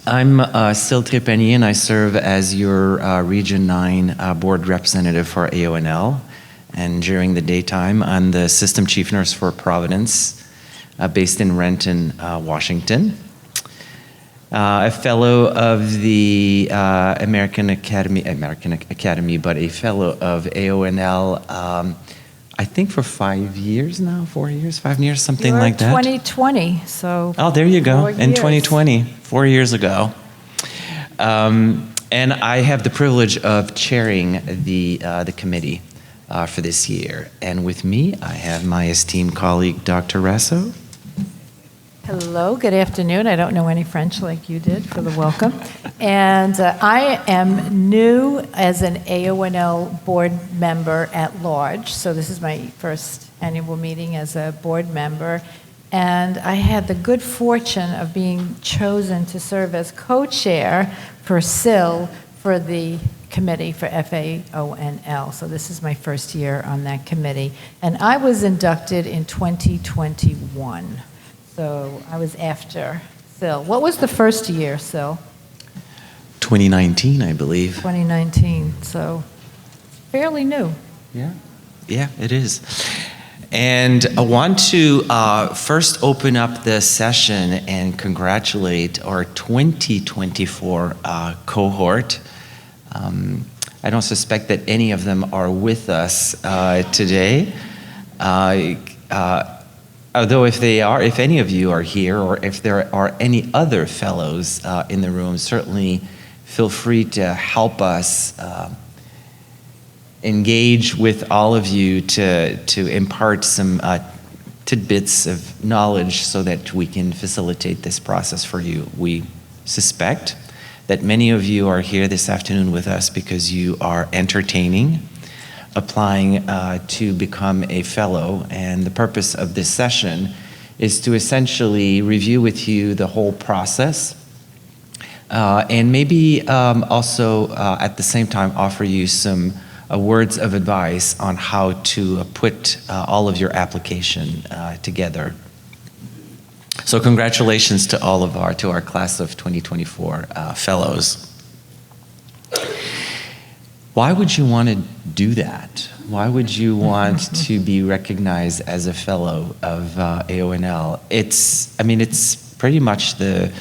I'm Sil Trepanier, and I serve as your Region 9 Board Representative for AONL. And during the daytime, I'm the System Chief Nurse for Providence, based in Renton, Washington. A fellow of the American Academy, but a fellow of AONL, I think for 5 years now, 4 years, 5 years, something like that. 2020, so. Oh, there you go. 4 years. In 2020, 4 years ago. And I have the privilege of chairing the committee for this year. And with me, I have my esteemed colleague, Dr. Rasso. Hello, good afternoon. I don't know any French like you did for the welcome. And I am new as an AONL board member at large. So this is my first annual meeting as a board member. And I had the good fortune of being chosen to serve as co-chair for Sil for the committee for FAONL. So this is my first year on that committee. And I was inducted in 2021. So I was after Sil. What was the first year, Sil? 2019, I believe. 2019, so fairly new. Yeah, it is. And I want to first open up the session and congratulate our 2024 cohort. I don't suspect that any of them are with us today. Although if any of you are here, or if there are any other fellows in the room, certainly feel free to help us engage with all of you to impart some tidbits of knowledge so that we can facilitate this process for you. We suspect that many of you are here this afternoon with us because you are entertaining, applying to become a fellow, and the purpose of this session is to essentially review with you the whole process and maybe also at the same time offer you some words of advice on how to put all of your application together. So congratulations to all of our class of 2024 fellows. Why would you want to do that? Why would you want to be recognized as a fellow of AONL? It's pretty much the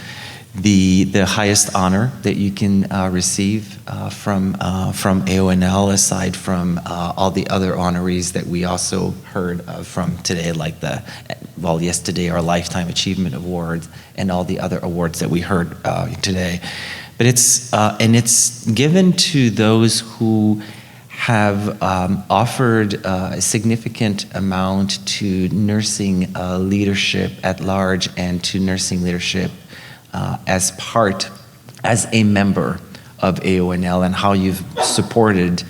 highest honor that you can receive from AONL, aside from all the other honorees that we also heard of from today, like yesterday our Lifetime Achievement Award and all the other awards that we heard today. But it's given to those who have offered a significant amount to nursing leadership at large and to nursing leadership as a member of AONL, and how you've supported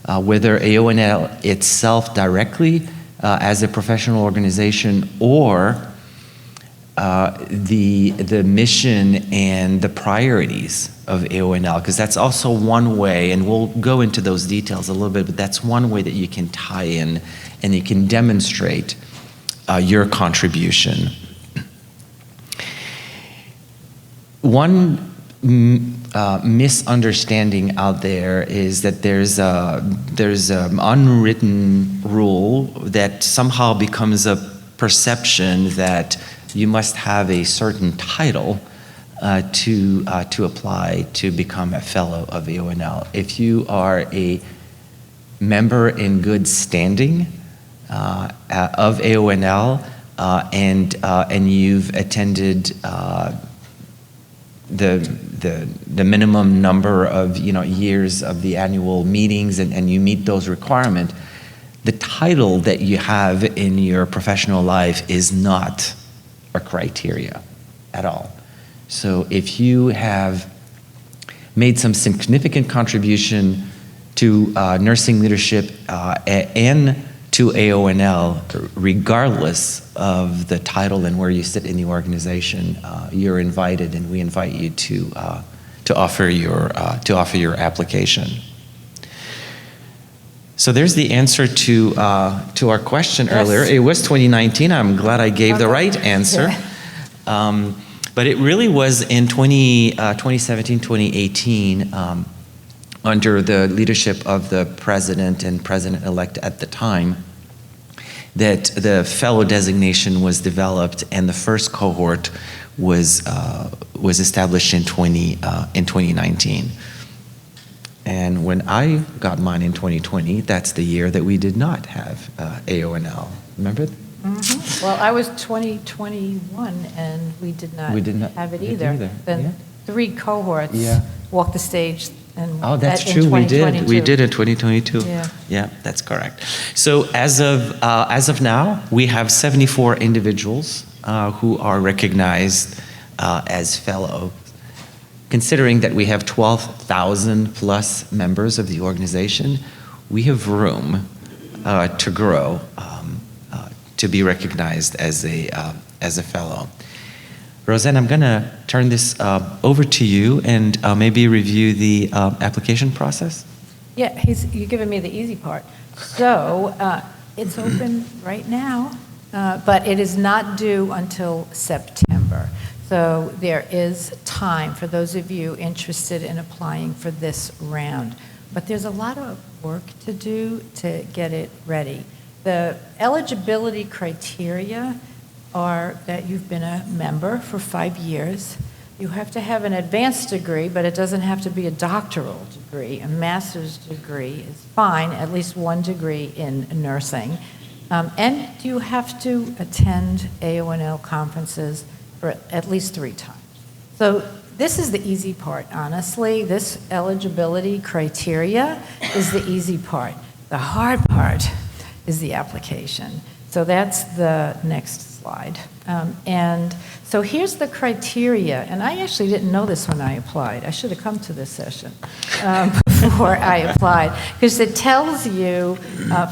whether AONL itself directly as a professional organization, or the mission and the priorities of AONL, because that's also one way, and we'll go into those details a little bit, but that's one way that you can tie in and you can demonstrate your contribution. One misunderstanding out there is that there's an unwritten rule that somehow becomes a perception that you must have a certain title to apply to become a fellow of AONL. If you are a member in good standing of AONL and you've attended the minimum number of years of the annual meetings and you meet those requirements, the title that you have in your professional life is not a criteria at all. So if you have made some significant contribution to nursing leadership and to AONL, regardless of the title and where you sit in the organization, you're invited, and we invite you to offer your application. So there's the answer to our question earlier. It was 2019. I'm glad I gave the right answer. But it really was in 2017, 2018, under the leadership of the president and president-elect at the time, that the fellow designation was developed, and the first cohort was established in 2019. And when I got mine in 2020, that's the year that we did not have AONL. Remember? Mm-hmm. Well, I was 2021, and we did not have it either. Then yeah. 3 cohorts walked the stage. And oh, that's in true. We did. We did in 2022. Yeah. Yeah, that's correct. So as of now, we have 74 individuals who are recognized as fellow. Considering that we have 12,000 plus members of the organization, we have room to grow to be recognized as a fellow. Roseanne, I'm going to turn this over to you and maybe review the application process. Yeah, you're giving me the easy part. So it's open right now, but it is not due until September. So there is time for those of you interested in applying for this round. But there's a lot of work to do to get it ready. The eligibility criteria are that you've been a member for 5 years. You have to have an advanced degree, but it doesn't have to be a doctoral degree. A master's degree is fine, at least 1 degree in nursing. And you have to attend AONL conferences for at least 3 times. So this is the easy part, honestly. This eligibility criteria is the easy part. The hard part is the application. So that's the next slide. And so here's the criteria. And I actually didn't know this when I applied. I should have come to this session before I applied, because it tells you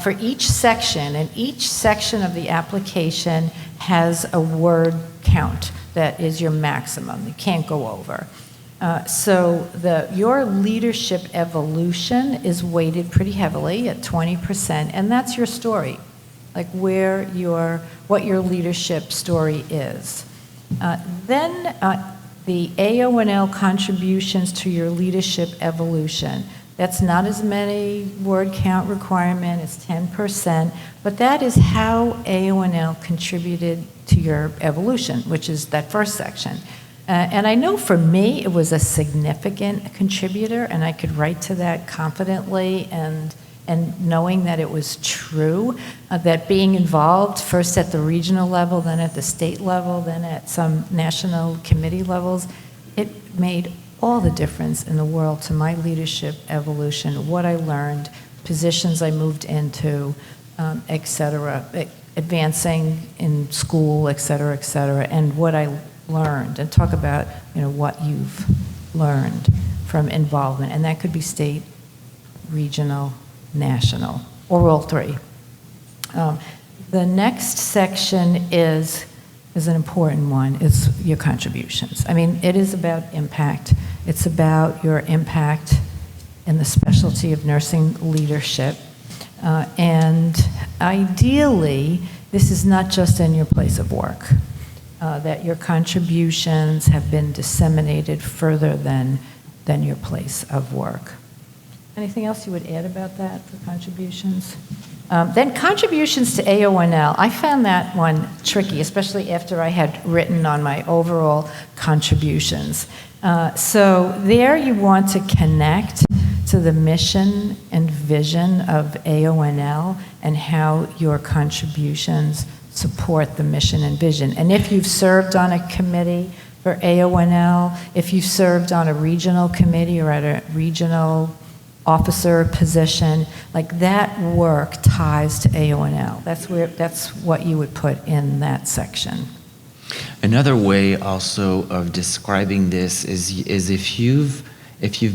for each section, and each section of the application has a word count that is your maximum. You can't go over. So your leadership evolution is weighted pretty heavily at 20%, and that's your story, like what your leadership story is. Then the AONL contributions to your leadership evolution. That's not as many word count requirement, it's 10%, but that is how AONL contributed to your evolution, which is that first section. And I know for me, it was a significant contributor, and I could write to that confidently and knowing that it was true, that being involved first at the regional level, then at the state level, then at some national committee levels, it made all the difference in the world to my leadership evolution, what I learned, positions I moved into, et cetera, advancing in school, et cetera, and what I learned, and talk about what you've learned from involvement, and that could be state, regional, national, or all 3. The next section is an important one, is your contributions. I mean, it is about impact. It's about your impact in the specialty of nursing leadership. And ideally, this is not just in your place of work, that your contributions have been disseminated further than your place of work. Anything else you would add about that for contributions? Then contributions to AONL. I found that one tricky, especially after I had written on my overall contributions. So there you want to connect to the mission and vision of AONL and how your contributions support the mission and vision. And if you've served on a committee for AONL, if you've served on a regional committee or at a regional officer position, like that work ties to AONL. That's what you would put in that section. Another way also of describing this is if you've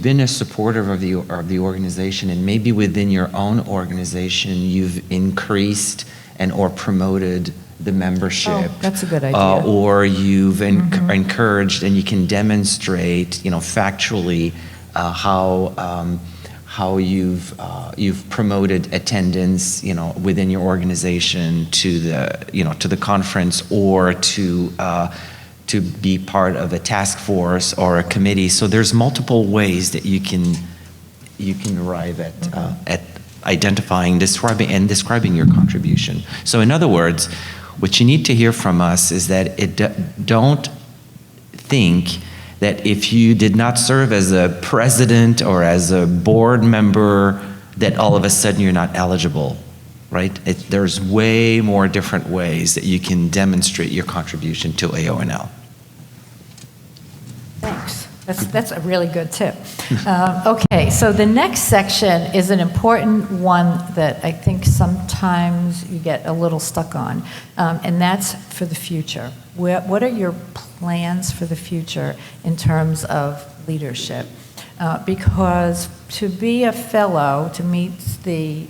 been a supporter of the organization, and maybe within your own organization you've increased and or promoted the membership. Oh, that's a good idea. Or you've encouraged, and you can demonstrate, factually how you've promoted attendance, within your organization to the conference or to to be part of a task force or a committee. So there's multiple ways that you can arrive at identifying, describing your contribution. So in other words, what you need to hear from us is that don't think that if you did not serve as a president or as a board member, that all of a sudden you're not eligible, right? There's way more different ways that you can demonstrate your contribution to AONL. Thanks. That's a really good tip. Okay, so the next section is an important one that I think sometimes you get a little stuck on, and that's for the future. What are your plans for the future in terms of leadership? Because to be a fellow, to meet the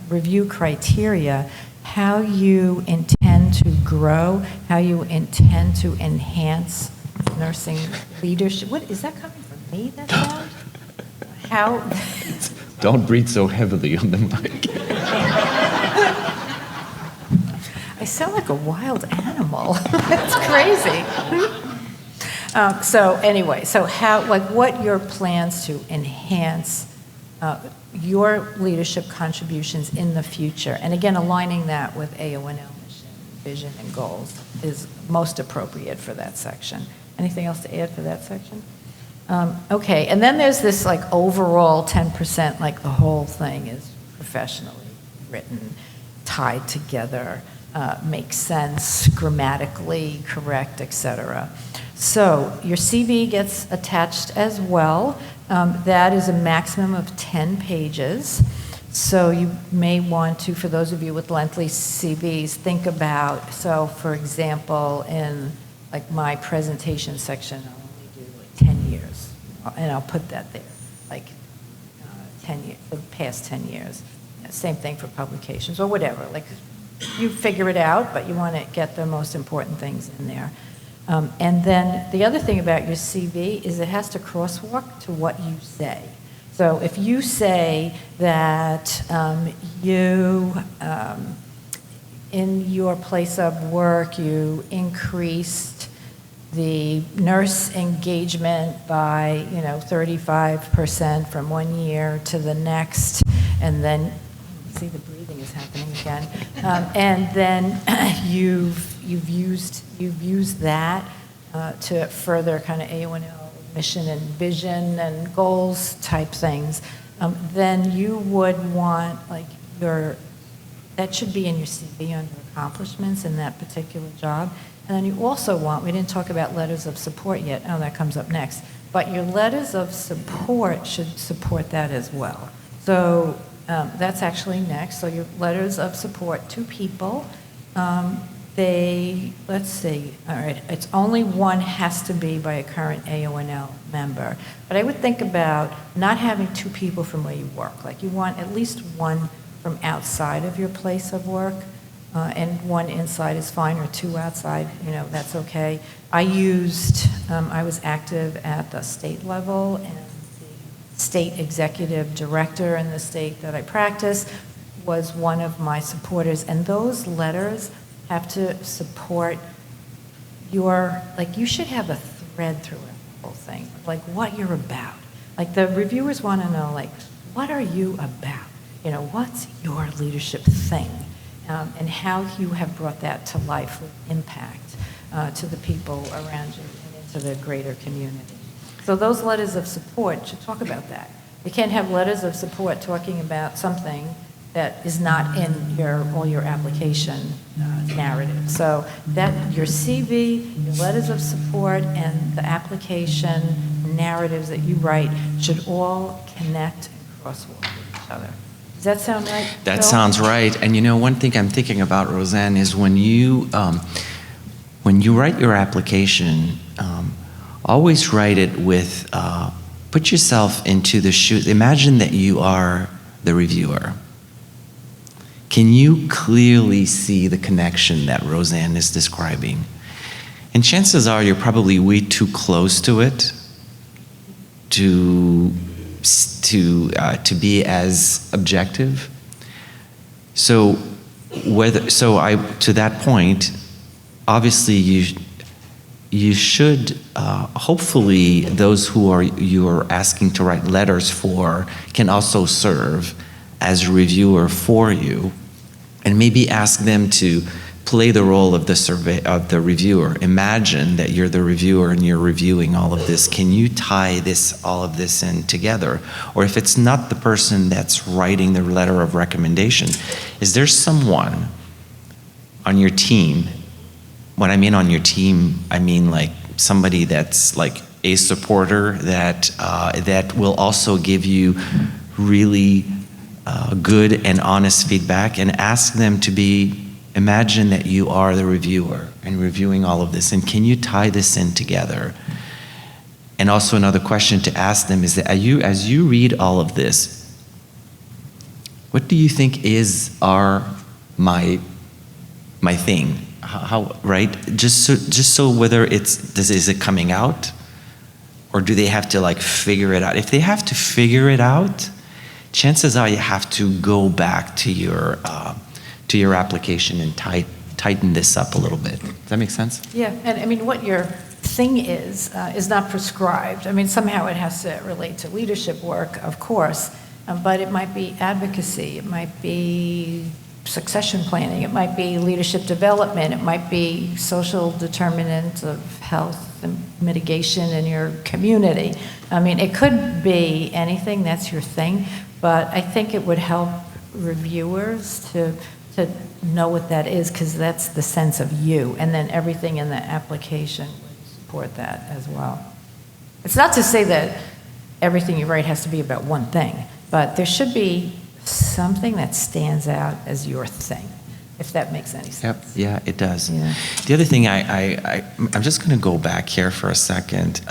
review criteria, how you intend to grow, how you intend to enhance nursing leadership. What is that coming from me, that sound? How? Don't breathe so heavily on the mic. I sound like a wild animal. It's crazy. So anyway, so how, like, what your plans to enhance your leadership contributions in the future? And again, aligning that with AONL mission, vision, and goals is most appropriate for that section. Anything else to add for that section? Okay, and then there's this like overall 10%, like the whole thing is professionally written, tied together, makes sense, grammatically correct, etc. So your CV gets attached as well. That is a maximum of 10 pages. So you may want to, for those of you with lengthy CVs, think about, so for example, in like my presentation section, I'll only do like 10 years, and I'll put that there, like 10 years, the past 10 years. Same thing for publications or whatever. Like you figure it out, but you want to get the most important things in there. And then the other thing about your CV is it has to crosswalk to what you say. So if you say that in your place of work, you increased the nurse engagement by, 35% from one year to the next, and then, see the breathing is happening again, and then you've used that to further kind of AONL mission and vision and goals type things, then you would want that should be in your CV under accomplishments in that particular job. And then you also want, we didn't talk about letters of support yet, that comes up next, but your letters of support should support that as well. So that's actually next. So your letters of support to people, let's see, all right, it's only one has to be by a current AONL member. But I would think about not having two people from where you work. Like you want at least one from outside of your place of work, and one inside is fine, or two outside, that's okay. I was active at the state level, and the state executive director in the state that I practice was one of my supporters, and those letters have to support you should have a thread through the whole thing, like what you're about. Like the reviewers want to know, like, what are you about? What's your leadership thing? And how you have brought that to life with impact to the people around you and into the greater community. So those letters of support should talk about that. You can't have letters of support talking about something that is not in all your application narrative. So that your CV, your letters of support, and the application narratives that you write should all connect and crosswalk with each other. Does that sound right? That Bill? sounds right. And one thing I'm thinking about, Roseanne, is when you write your application, always write it with, put yourself into the shoes. Imagine that you are the reviewer. Can you clearly see the connection that Roseanne is describing? And chances are you're probably way too close to it to be as objective. So to that point, obviously you should, hopefully, those who you're asking to write letters for can also serve as a reviewer for you, and maybe ask them to play the role of the reviewer. Imagine that you're the reviewer and you're reviewing all of this. Can you tie all of this in together? Or if it's not the person that's writing the letter of recommendation, is there someone on your team? When I mean on your team, I mean like somebody that's like a supporter that will also give you really good and honest feedback, and ask them to imagine that you are the reviewer and reviewing all of this, and can you tie this in together? And also another question to ask them is that as you read all of this, what do you think my thing? How, right? Just so whether is it coming out, or do they have to like figure it out? If they have to figure it out, chances are you have to go back to your application and tighten this up a little bit. Does that make sense? Yeah, and I mean, what your thing is not prescribed. I mean, somehow it has to relate to leadership work, of course, but it might be advocacy, it might be succession planning, it might be leadership development, it might be social determinants of health and mitigation in your community. I mean, it could be anything, that's your thing, but I think it would help reviewers to know what that is, because that's the sense of you, and then everything in the application would support that as well. It's not to say that everything you write has to be about one thing, but there should be something that stands out as your thing, if that makes any sense. Yep. Yeah, it does. Yeah. The other thing, I'm just going to go back here for a second.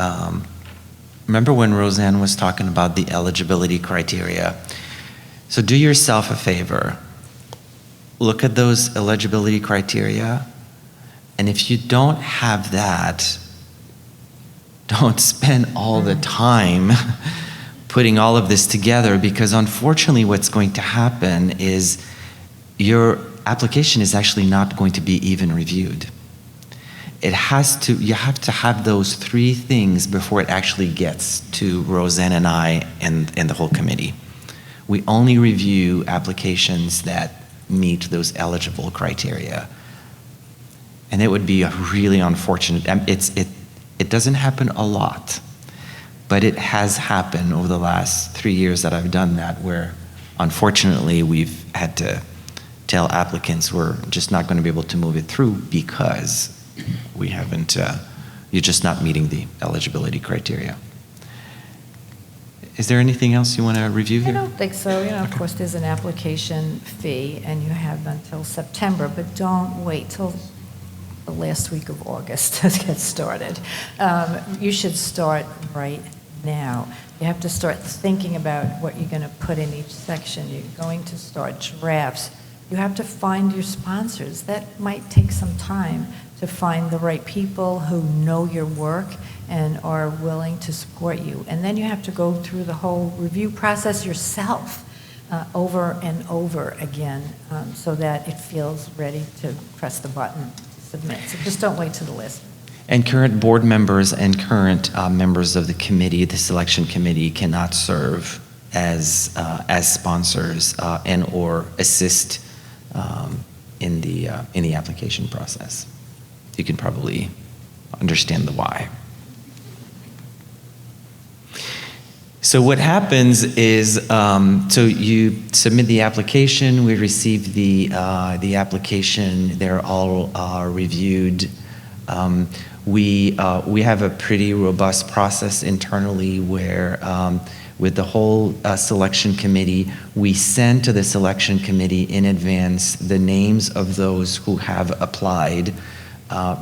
Remember when Roseanne was talking about the eligibility criteria? So do yourself a favor. Look at those eligibility criteria, and if you don't have that, don't spend all the time putting all of this together, because unfortunately what's going to happen is your application is actually not going to be even reviewed. You have to have those three things before it actually gets to Roseanne and I and the whole committee. We only review applications that meet those eligible criteria. And it would be a really unfortunate, it doesn't happen a lot, but it has happened over the last 3 years that I've done that, where unfortunately we've had to tell applicants we're just not going to be able to move it through because you're just not meeting the eligibility criteria. Is there anything else you want to review here? I don't think so. Of course, there's an application fee, and you have until September, but don't wait till the last week of August to get started. You should start right now. You have to start thinking about what you're going to put in each section. You're going to start drafts. You have to find your sponsors. That might take some time to find the right people who know your work and are willing to support you. And then you have to go through the whole review process yourself over and over again so that it feels ready to press the button to submit. So just don't wait to the list. And current board members and current members of the committee, the selection committee, cannot serve as sponsors and or assist in the application process. You can probably understand the why. So what happens is, so you submit the application, we receive the application, they're all reviewed. We have a pretty robust process internally where with the whole selection committee, we send to the selection committee in advance the names of those who have applied,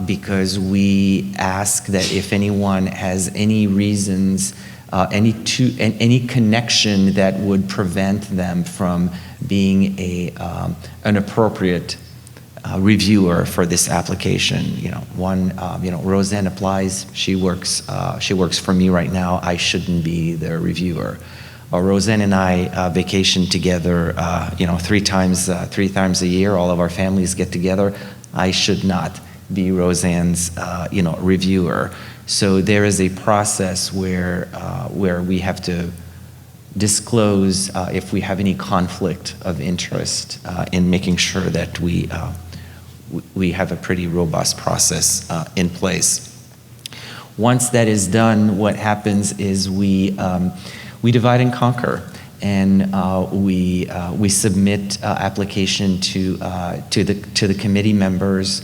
because we ask that if anyone has any reasons, any connection that would prevent them from being an appropriate reviewer for this application. Roseanne applies. She works for me right now. I shouldn't be the reviewer. Or Roseanne and I vacation together. 3 times a year. All of our families get together. I should not be Roseanne's, reviewer. So there is a process where we have to disclose if we have any conflict of interest in making sure that we have a pretty robust process in place. Once that is done, what happens is we divide and conquer, and we submit application to the committee members.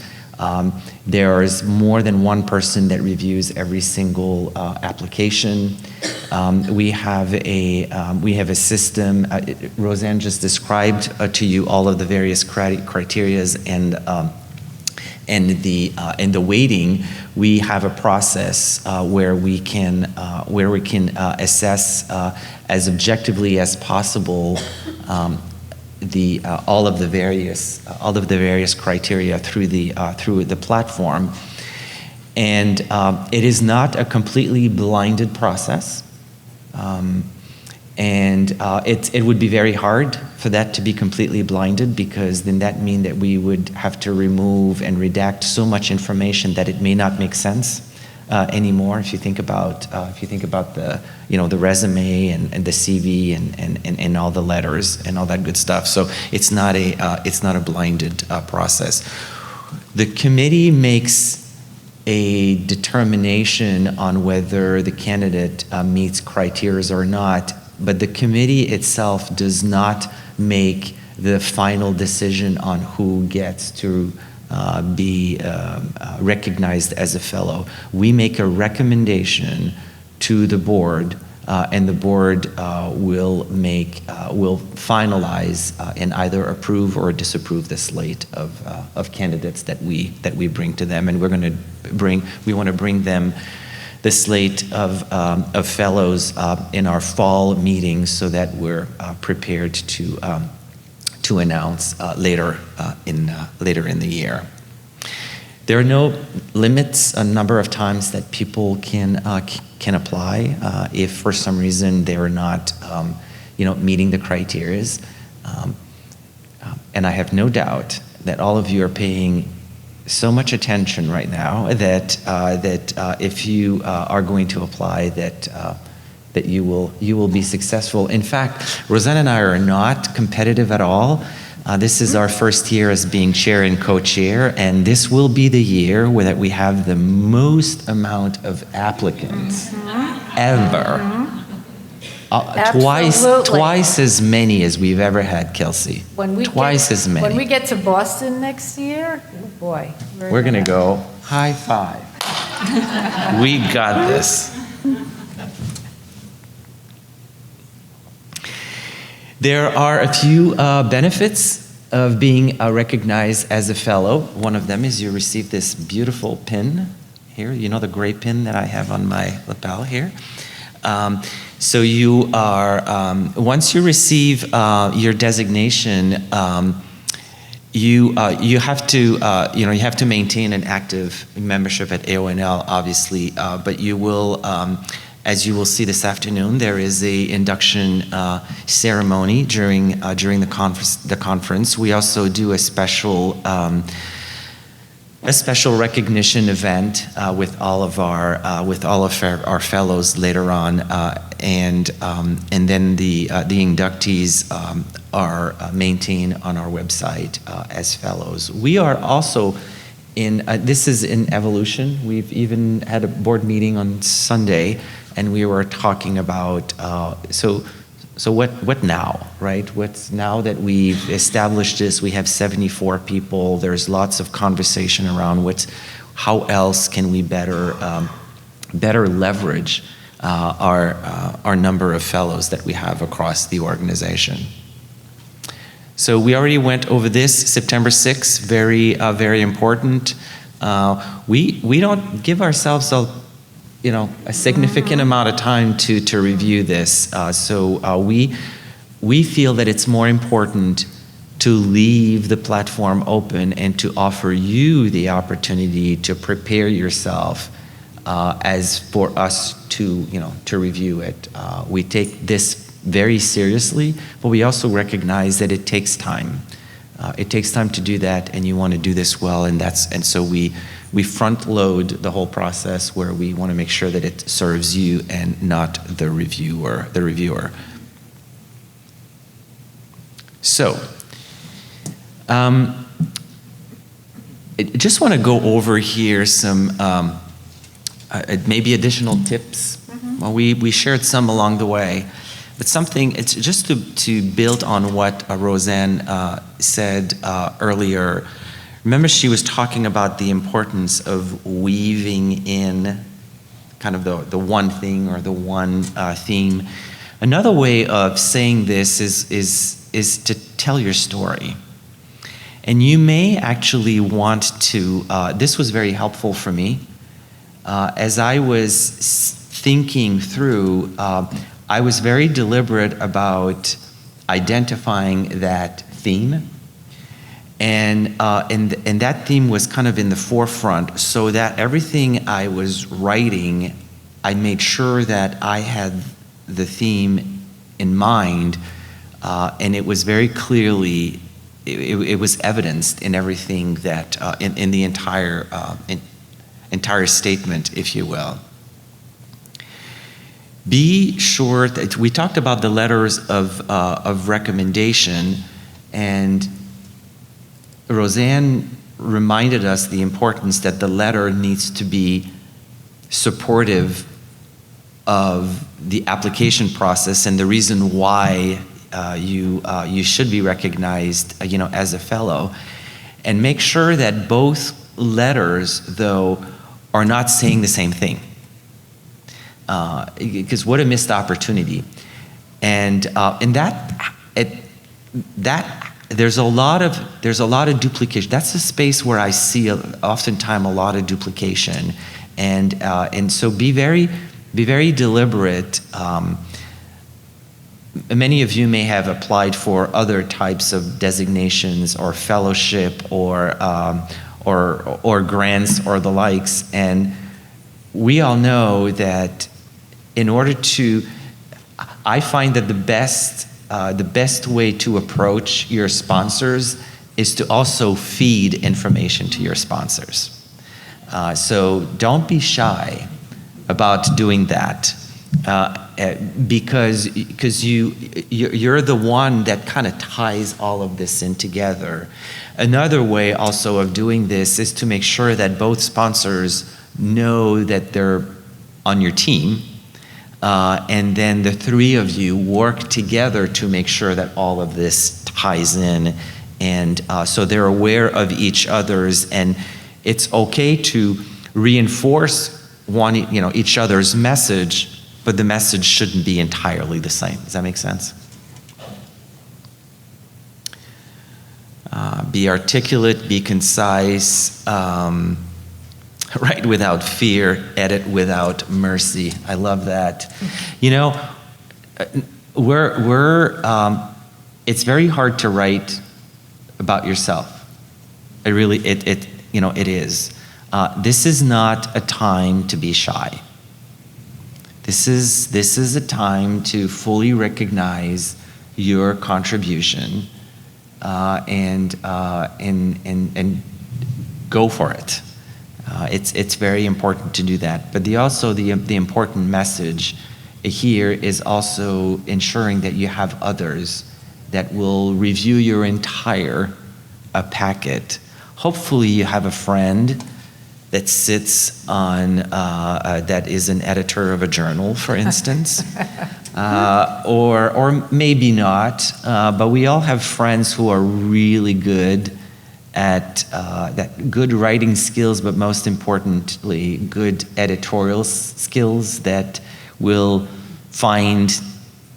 There is more than one person that reviews every single application. We have a system. Roseanne just described to you all of the various criterias and the weighting. We have a process where we can assess as objectively as possible all of the various criteria through the platform, and it is not a completely blinded process, and it would be very hard for that to be completely blinded, because then that mean that we would have to remove and redact so much information that it may not make sense anymore. If you think about the resume and the CV and all the letters and all that good stuff. So it's not a blinded process. The committee makes a determination on whether the candidate meets criteria or not, but the committee itself does not make the final decision on who gets to be recognized as a fellow. We make a recommendation to the board, and the board will finalize and either approve or disapprove the slate of candidates that we bring to them, and we want to bring them the slate of fellows in our fall meetings, so that we're prepared to announce later in the year. There are no limits on number of times that people can apply if for some reason they're not meeting the criteria. And I have no doubt that all of you are paying so much attention right now that if you are going to apply, that you will be successful. In fact, Roseanne and I are not competitive at all. This is our first year as being chair and co-chair, and this will be the year where that we have the most amount of applicants ever. Twice as many as we've ever had, Kelsey. Twice as many. When we get to Boston next year, oh boy. We're going to go high five. We got this. There are a few benefits of being recognized as a fellow. One of them is you receive this beautiful pin here. You know, the gray pin that I have on my lapel here. So you are, once you receive your designation, you have to maintain an active membership at AONL, obviously, but you will, as you will see this afternoon, there is a induction ceremony during the conference. We also do a special recognition event with all of our fellows later on, and then the inductees are maintained on our website as fellows. We are also this is in evolution. We've even had a board meeting on Sunday, and we were talking about so what now, right? What's now that we've established this? We have 74 people. There's lots of conversation around how else can we better leverage our number of fellows that we have across the organization. So we already went over this. September 6th, very important. We don't give ourselves a significant amount of time to review this. So we feel that it's more important to leave the platform open and to offer you the opportunity to prepare yourself as for us to review it. We take this very seriously, but we also recognize that it takes time. It takes time to do that, and you want to do this well, and so we we front load the whole process where we want to make sure that it serves you and not the reviewer. So, I just want to go over here some maybe additional tips. Well, we shared some along the way, but something, it's just to build on what Roseanne said earlier. Remember, she was talking about the importance of weaving in kind of the one thing or the one theme. Another way of saying this is to tell your story. And you may actually want to, this was very helpful for me. As I was thinking through, I was very deliberate about identifying that theme. And that theme was kind of in the forefront, so that everything I was writing, I made sure that I had the theme in mind, and it was very clearly, it was evidenced in everything that, in the entire statement, if you will. Be sure that, we talked about the letters of recommendation, and Roseanne reminded us the importance that the letter needs to be supportive of the application process and the reason why you should be recognized, as a fellow. And make sure that both letters, though, are not saying the same thing. Because what a missed opportunity. And there's a lot of duplication. That's a space where I see oftentimes a lot of duplication, and so be very deliberate. Many of you may have applied for other types of designations or fellowship or grants or the likes, and we all know that in order to, I find that the best way to approach your sponsors is to also feed information to your sponsors. So don't be shy about doing that, because you're the one that kind of ties all of this in together. Another way also of doing this is to make sure that both sponsors know that they're on your team. And then the three of you work together to make sure that all of this ties in, and so they're aware of each other's, and it's okay to reinforce each other's message, but the message shouldn't be entirely the same. Does that make sense? Be articulate, be concise. Write without fear, edit without mercy. I love that. It's very hard to write about yourself. It is. This is not a time to be shy. This is a time to fully recognize your contribution, and go for it. It's very important to do that. But the important message here is also ensuring that you have others that will review your entire packet. Hopefully you have a friend that sits on, that is an editor of a journal, for instance. Or maybe not, but we all have friends who are really good at that good writing skills, but most importantly, good editorial skills that will find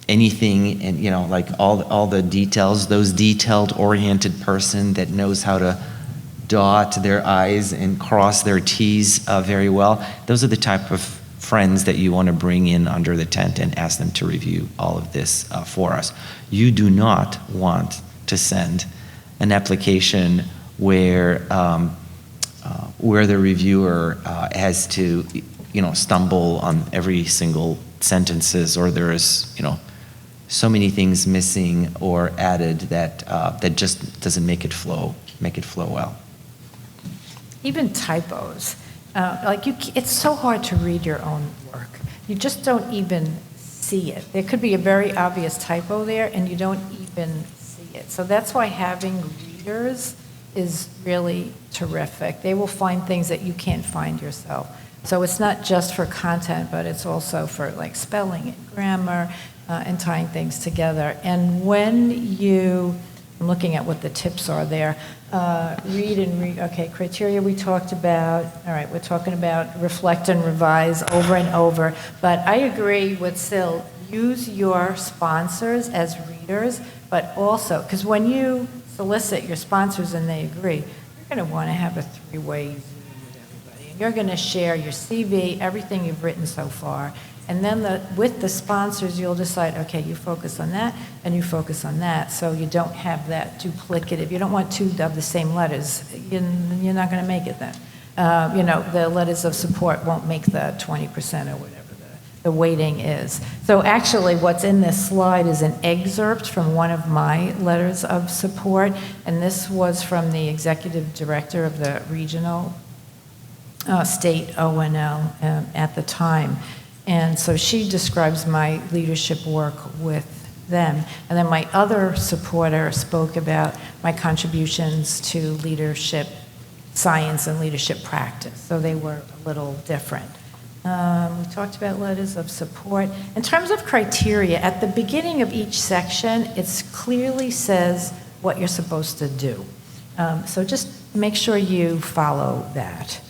anything, and like all the details. Those detailed-oriented person that knows how to dot their I's and cross their T's very well. Those are the type of friends that you want to bring in under the tent and ask them to review all of this for us. You do not want to send an application where the reviewer has to, stumble on every single sentences, or there is, so many things missing or added that just doesn't make it flow well. even typos. It's so hard to read your own work. You just don't even see it. There could be a very obvious typo there, and you don't even see it. So that's why having readers is really terrific. They will find things that you can't find yourself. So it's not just for content, but it's also for like spelling and grammar and tying things together. And when I'm looking at what the tips are there. Okay, criteria we talked about. All right, we're talking about reflect and revise over and over. But I agree with Sil, use your sponsors as readers, but also, because when you solicit your sponsors and they agree, you're going to want to have a three-way Zoom with everybody. And you're going to share your CV, everything you've written so far. And then with the sponsors, you'll decide, okay, you focus on that and you focus on that, so you don't have that duplicative. You don't want two of the same letters. You're not going to make it then. The letters of support won't make the 20% or whatever the weighting is. So actually what's in this slide is an excerpt from one of my letters of support, and this was from the executive director of the regional state ONL at the time. And so she describes my leadership work with them. And then my other supporter spoke about my contributions to leadership science and leadership practice. So they were a little different. We talked about letters of support. In terms of criteria, at the beginning of each section, it clearly says what you're supposed to do. So just make sure you follow that.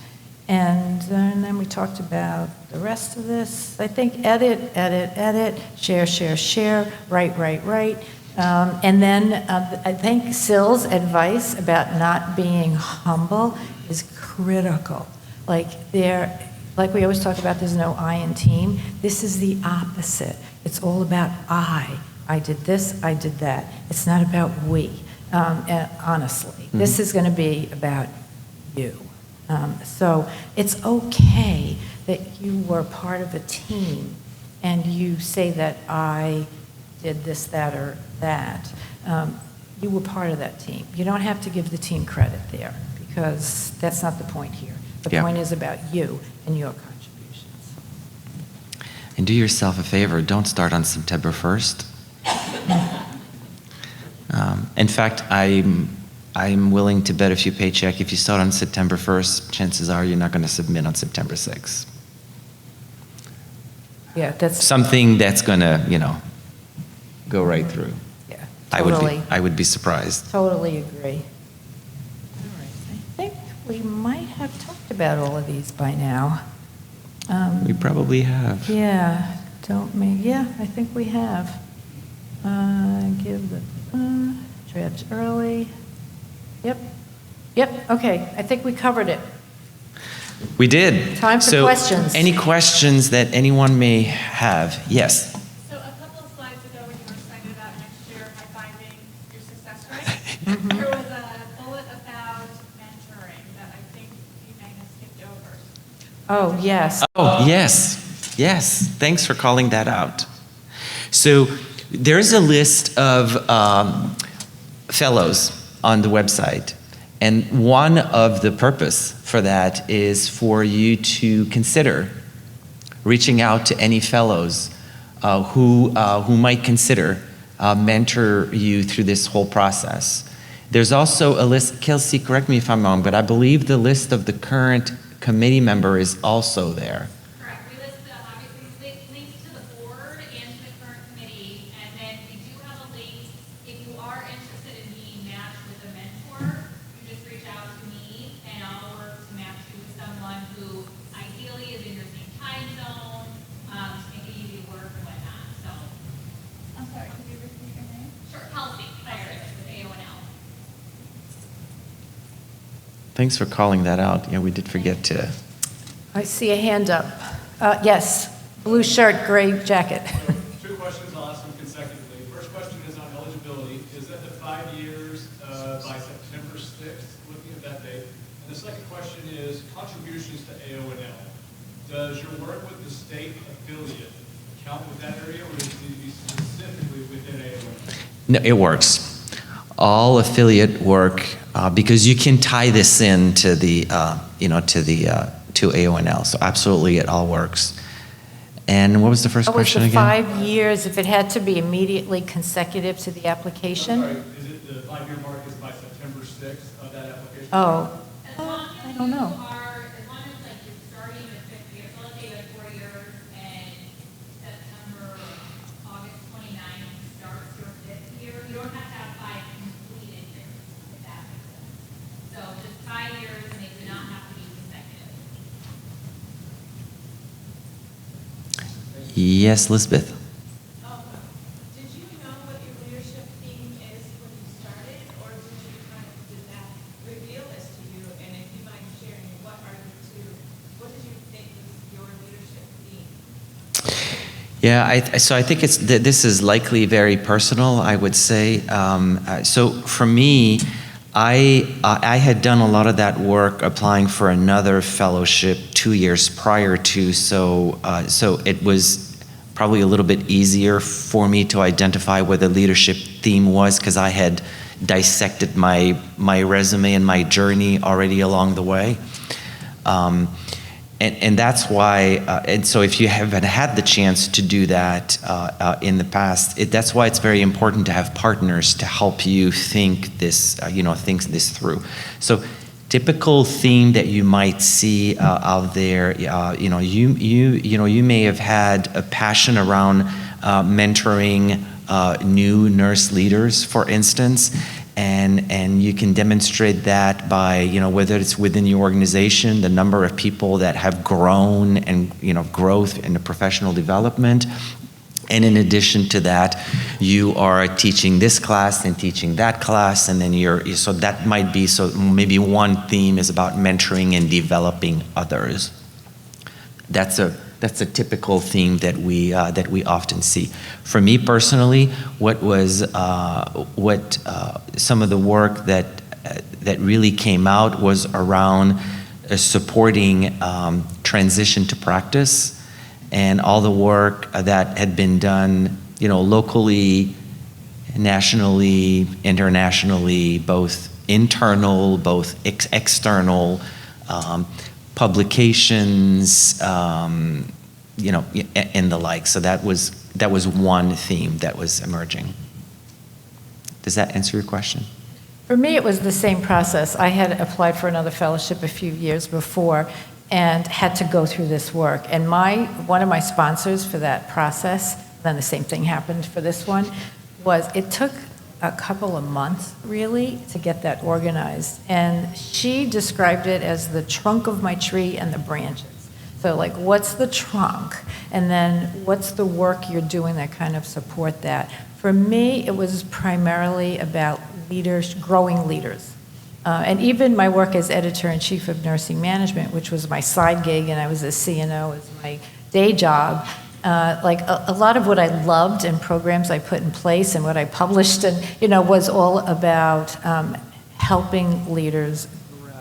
And then we talked about the rest of this. I think edit, share, write. And then I think Sil's advice about not being humble is critical. Like we always talk about, there's no I in team. This is the opposite. It's all about I. I did this, I did that. It's not about we, honestly. Mm-hmm. This is going to be about you. So it's okay that you were part of a team and you say that I did this, that, or that. You were part of that team. You don't have to give the team credit there because that's not the point here. The point is about you and your contributions. And do yourself a favor, don't start on September 1st. In fact, I'm willing to bet if you pay check, if you start on September 1st, chances are you're not going to submit on September 6th. Yeah, that's something that's going to, go right through. Yeah, totally. I would be surprised. Totally agree. All right, I think we might have talked about all of these by now. We probably have. Yeah, I think we have. Give the draft early. Yep, okay, I think we covered it. We did. Time for questions. Any questions that anyone may have? Yes. So a couple of slides ago when you were excited about next year high-fiving your success rate, there was a bullet about mentoring that I think you may have skipped over. Oh, yes. Oh, yes. Thanks for calling that out. So there's a list of fellows on the website. And one of the purpose for that is for you to consider reaching out to any fellows who might consider mentor you through this whole process. There's also a list, Kelsey, correct me if I'm wrong, but I believe the list of the current committee member is also there. Correct. We list obviously links to the board and to the current committee, and then we do have a link if you are interested in being matched with a mentor. Just reach out to me and I'll work to match you with someone who ideally is in your same time zone, to make it easy to work and whatnot. So, I'm sorry, could you repeat your name? sure, Kelsey with AONL. Thanks for calling that out. Yeah, we did forget to. I see a hand up. Yes, blue shirt, gray jacket. Two questions, I'll ask them consecutively. First question is on eligibility. Is that the 5 years by September 6th, looking at that date? And the second question is contributions to AONL. Does your work with the state affiliate count with that area, or does it need to be specifically within AONL? No, it works. all affiliate work, because you can tie this in to the, to AONL. So absolutely, it all works. And what was the first What was question the again? 5 years, if it had to be immediately consecutive to the application? Sorry, is it the 5-year mark is by September 6th of that application? Oh, As long as I don't know. you are, as long as like you're starting the 5th year, so let's say like 4 years and September, August 29th starts your 5th year, you don't have to have 5 completed years, if that makes sense. So just 5 years and they do not have to be consecutive. Yes, Lisbeth. Did you know what your leadership theme is when you started, or did that reveal this to you? And if you mind sharing, what did you think was your leadership theme? Yeah, so I think this is likely very personal, I would say. So for me, I had done a lot of that work applying for another fellowship 2 years prior to, so it was probably a little bit easier for me to identify what the leadership theme was, because I had dissected my resume and my journey already along the way. And that's why, and so if you haven't had the chance to do that in the past, that's why it's very important to have partners to help you think this through. So, typical theme that you might see out there, you may have had a passion around mentoring new nurse leaders, for instance. And you can demonstrate that by, whether it's within your organization, the number of people that have grown and, growth in the professional development. And in addition to that, you are teaching this class and teaching that class, and then so that might be, so maybe one theme is about mentoring and developing others. That's a typical theme that we often see. For me personally, some of the work that really came out was around supporting transition to practice, and all the work that had been done, locally, nationally, internationally, both internal, both external. Publications, and the like. So that was one theme that was emerging. Does that answer your question? For me, it was the same process. I had applied for another fellowship a few years before and had to go through this work. And one of my sponsors for that process, then the same thing happened for this one, was it took a couple of months, really, to get that organized. And she described it as the trunk of my tree and the branches. So, like, what's the trunk? And then what's the work you're doing that kind of support that? For me, it was primarily about leaders, growing leaders. And even my work as editor-in-chief of nursing management, which was my side gig, and I was a CNO as my day job, like a lot of what I loved and programs I put in place and what I published and, was all about helping leaders grow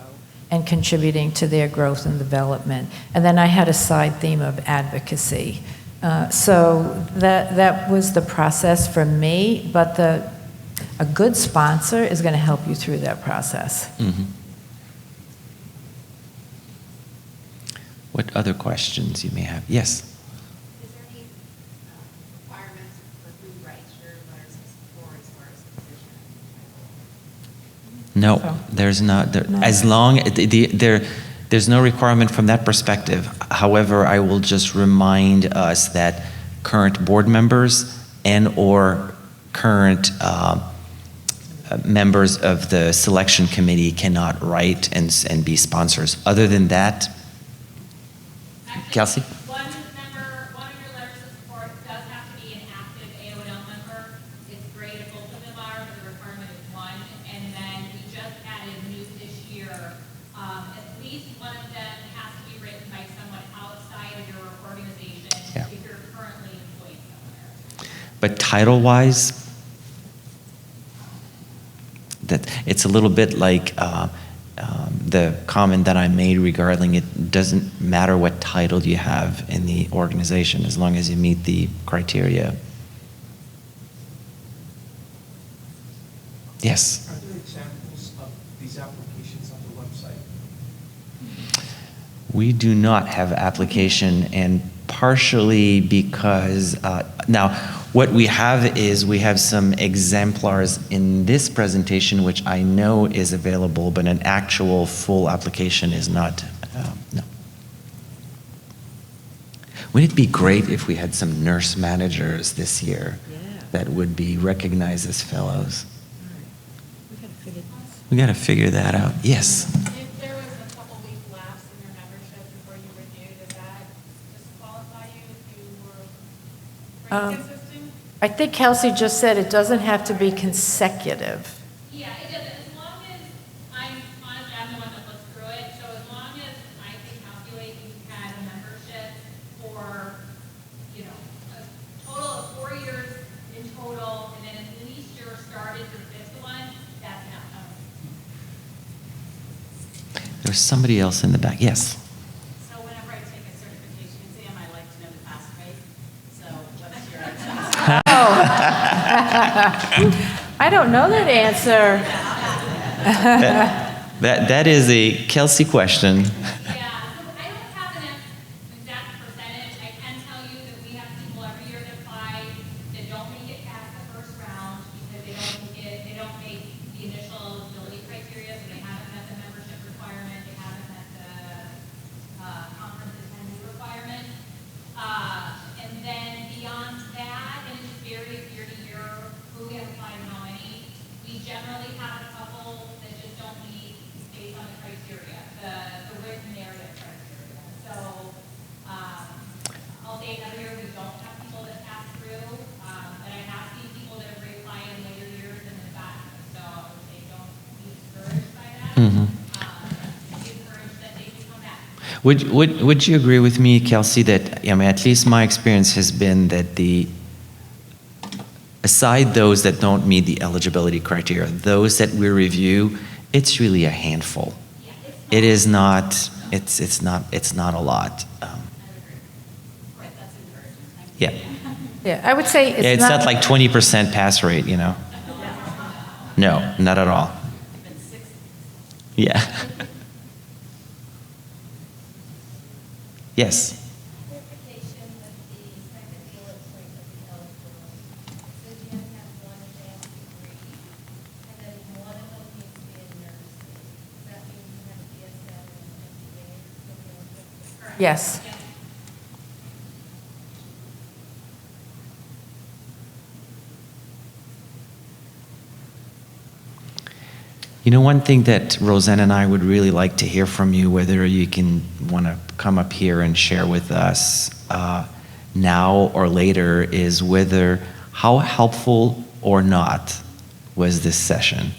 and contributing to their growth and development. And then I had a side theme of advocacy. So that was the process for me, but a good sponsor is going to help you through that process. Mm-hmm. What other questions you may have? Yes? Is there any requirements for who writes your letters of support as far as the position? No, there's not. As long there's no requirement from that perspective. However, I will just remind us that current board members and/or current members of the selection committee cannot write and be sponsors. Other than that, Actually, Kelsey? one of your letters of support does have to be an active AONL member. It's great if both of them are, but the requirement is one. And then we just added new this year. At least one of them has to be written by someone outside of your organization Yeah. if you're currently employed somewhere. But title-wise, that it's a little bit like the comment that I made regarding it doesn't matter what title you have in the organization as long as you meet the criteria. Yes. Are there examples of these applications on the website? We do not have application, and partially because, now, what we have is we have some exemplars in this presentation, which I know is available, but an actual full application is not, no. Wouldn't it be great if we had some nurse managers this year that would be recognized as fellows? We got to figure that out. Yes. If there was a couple week lapse in your membership before you renewed, does that disqualify you if you were pretty consistent? I think Kelsey just said it doesn't have to be consecutive. Yeah, it doesn't, as long as, honestly, I'm the one that looks through it, so as long as I can calculate you've had a membership for, you know, a total of 4 years in total, and then at least you're started your fifth one, that's enough. There's somebody else in the back. Yes. So whenever I take a certification exam, I like to know the pass rate. So what's your I don't know that answer. That is a Kelsey question. Yeah, so I don't have an exact percentage. I can tell you that we have people every year that apply that don't make it past the first round because they don't make the initial eligibility criteria, so they haven't met the membership requirement, they haven't met the conference attendee requirement. And then beyond that, and it just varies year to year who we have applied and how many. We generally have a couple that just don't meet based on the criteria, the written narrative criteria. So, I'll say another year we don't have people that pass through, but I have seen people that have reapplied in later years and then gotten it. So I would say don't be discouraged by that. Be encouraged that they can come back. Would you agree with me, Kelsey, that, I mean, at least my experience has been that aside those that don't meet the eligibility criteria, those that we review, it's really a handful. It is not, it's not a lot. Right, that's encouraging. Thank you. Yeah. Yeah, I would say Yeah, it's not like 20% pass rate, you know? No, not at all. Even 60. Yeah. Yes. Clarification with the second bullet point of the eligibility. It says you have to have one advanced degree, and then one of them needs to be in nursing. Does that mean you have a BSN and an MBA to be eligible? Yes. You know, one thing that Roseanne and I would really like to hear from you, whether you can want to come up here and share with us now or later, is whether how helpful or not was this session.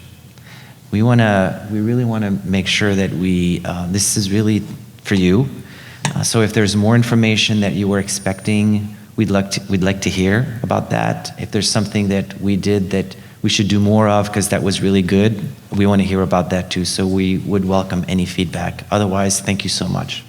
We really want to make sure that this is really for you. So if there's more information that you were expecting, we'd like to hear about that. If there's something that we did that we should do more of because that was really good, we want to hear about that too. So we would welcome any feedback. Otherwise, thank you so much.